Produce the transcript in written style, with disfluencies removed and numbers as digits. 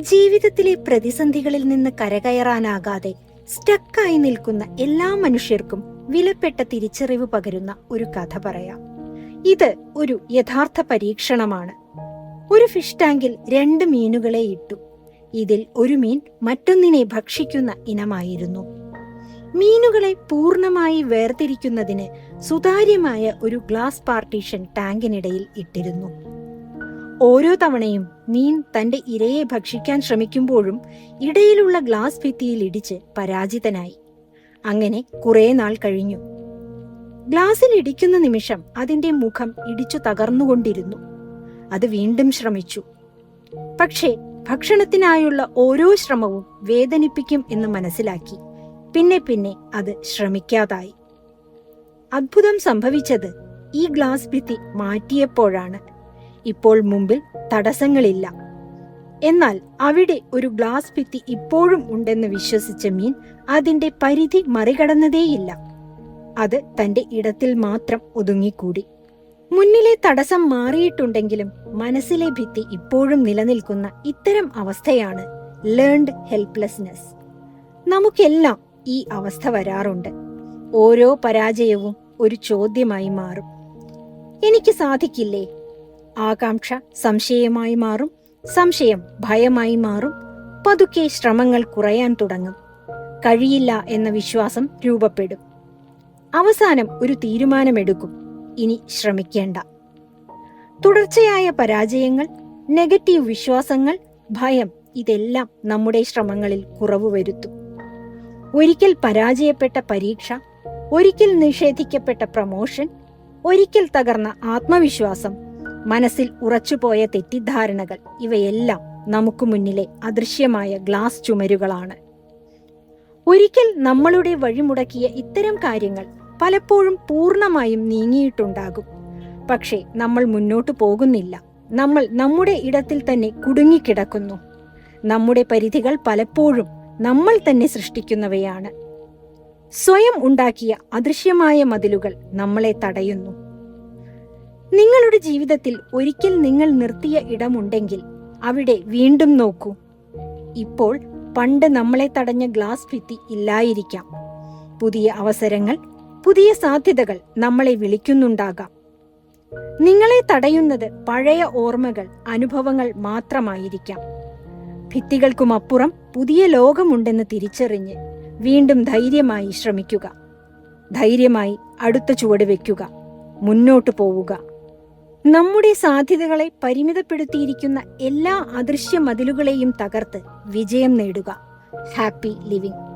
ജീവിതത്തിലെ പ്രതിസന്ധികളിൽ നിന്ന് കരകയറാനാകാതെ സ്റ്റക്കായി നിൽക്കുന്ന എല്ലാ മനുഷ്യർക്കും വിലപ്പെട്ട തിരിച്ചറിവ് പകരുന്ന ഒരു കഥ പറയാം. ഇത് ഒരു യഥാർത്ഥ പരീക്ഷണമാണ്. ഒരു ഫിഷ് ടാങ്കിൽ 2 മീനുകളെ ഇട്ടു. ഇതിൽ ഒരു മീൻ മറ്റൊന്നിനെ ഭക്ഷിക്കുന്ന ഇനമായിരുന്നു. മീനുകളെ പൂർണ്ണമായി വേർതിരിക്കുന്നതിന് സുതാര്യമായ ഒരു ഗ്ലാസ് പാർട്ടീഷൻ ടാങ്കിനിടയിൽ ഇട്ടിരുന്നു. ഓരോ തവണയും മീൻ തന്റെ ഇരയെ ഭക്ഷിക്കാൻ ശ്രമിക്കുമ്പോഴും ഇടയിലുള്ള ഗ്ലാസ് ഭിത്തിയിൽ ഇടിച്ച് പരാജിതനായി. അങ്ങനെ കുറെ നാൾ കഴിഞ്ഞു. ഗ്ലാസിൽ ഇടിക്കുന്ന നിമിഷം അതിന്റെ മുഖം ഇടിച്ചു തകർന്നുകൊണ്ടിരുന്നു. അത് വീണ്ടും ശ്രമിച്ചു. പക്ഷേ ഭക്ഷണത്തിനായുള്ള ഓരോ ശ്രമവും വേദനിപ്പിക്കും എന്ന് മനസ്സിലാക്കി പിന്നെ പിന്നെ അത് ശ്രമിക്കാതായി. അത്ഭുതം സംഭവിച്ചത് ഈ ഗ്ലാസ് ഭിത്തി മാറ്റിയപ്പോഴാണ്. ഇപ്പോൾ മുമ്പിൽ തടസ്സങ്ങളില്ല. എന്നാൽ അവിടെ ഒരു ഗ്ലാസ് ഭിത്തി ഇപ്പോഴും ഉണ്ടെന്ന് വിശ്വസിച്ച മീൻ അതിന്റെ പരിധി മറികടന്നതേയില്ല. അത് തന്റെ ഇടത്തിൽ മാത്രം ഒതുങ്ങിക്കൂടി. മുന്നിലെ തടസ്സം മാറിയിട്ടുണ്ടെങ്കിലും മനസ്സിലെ ഭിത്തി ഇപ്പോഴും നിലനിൽക്കുന്ന ഇത്തരം അവസ്ഥയാണ് ലേൺഡ് ഹെൽപ്ലെസ്നെസ്. നമുക്കെല്ലാം ഈ അവസ്ഥ വരാറുണ്ട്. ഓരോ പരാജയവും ഒരു ചോദ്യമായി മാറും. എനിക്ക് സാധിക്കില്ലേ? ആകാംക്ഷ സംശയമായി മാറും. സംശയം ഭയമായി മാറും. പതുക്കെ ശ്രമങ്ങൾ കുറയാൻ തുടങ്ങും. കഴിയില്ല എന്ന വിശ്വാസം രൂപപ്പെടും. അവസാനം ഒരു തീരുമാനമെടുക്കും, ഇനി ശ്രമിക്കേണ്ട. തുടർച്ചയായ പരാജയങ്ങൾ, നെഗറ്റീവ് വിശ്വാസങ്ങൾ, ഭയം ഇതെല്ലാം നമ്മുടെ ശ്രമങ്ങളിൽ കുറവ് വരുത്തും. ഒരിക്കൽ പരാജയപ്പെട്ട പരീക്ഷ, ഒരിക്കൽ നിഷേധിക്കപ്പെട്ട പ്രമോഷൻ, ഒരിക്കൽ തകർന്ന ആത്മവിശ്വാസം, മനസ്സിൽ ഉറച്ചുപോയ തെറ്റിദ്ധാരണകൾ ഇവയെല്ലാം നമുക്ക് മുന്നിലെ അദൃശ്യമായ ഗ്ലാസ് ചുമരുകളാണ്. ഒരിക്കൽ നമ്മളുടെ വഴിമുടക്കിയ ഇത്തരം കാര്യങ്ങൾ പലപ്പോഴും പൂർണ്ണമായും നീങ്ങിയിട്ടുണ്ടാകും. പക്ഷേ നമ്മൾ മുന്നോട്ടു പോകുന്നില്ല. നമ്മൾ നമ്മുടെ ഇടത്തിൽ തന്നെ കുടുങ്ങിക്കിടക്കുന്നു. നമ്മുടെ പരിധികൾ പലപ്പോഴും നമ്മൾ തന്നെ സൃഷ്ടിക്കുന്നവയാണ്. സ്വയം ഉണ്ടാക്കിയ അദൃശ്യമായ മതിലുകൾ നമ്മളെ തടയുന്നു. നിങ്ങളുടെ ജീവിതത്തിൽ ഒരിക്കൽ നിങ്ങൾ നിർത്തിയ ഇടമുണ്ടെങ്കിൽ അവിടെ വീണ്ടും നോക്കൂ. ഇപ്പോൾ പണ്ട് നമ്മളെ തടഞ്ഞ ഗ്ലാസ് ഭിത്തി ഇല്ലായിരിക്കാം. പുതിയ അവസരങ്ങൾ, പുതിയ സാധ്യതകൾ നമ്മളെ വിളിക്കുന്നുണ്ടാകാം. നിങ്ങളെ തടയുന്നത് പഴയ ഓർമ്മകൾ, അനുഭവങ്ങൾ മാത്രമായിരിക്കാം. ഭിത്തികൾക്കുമപ്പുറം പുതിയ ലോകമുണ്ടെന്ന് തിരിച്ചറിഞ്ഞ് വീണ്ടും ധൈര്യമായി ശ്രമിക്കുക. ധൈര്യമായി അടുത്ത ചുവട് വെക്കുക. മുന്നോട്ടു പോവുക. നമ്മുടെ സാധ്യതകളെ പരിമിതപ്പെടുത്തിയിരിക്കുന്ന എല്ലാ അദൃശ്യ മതിലുകളെയും തകർത്ത് വിജയം നേടുക. Happy living.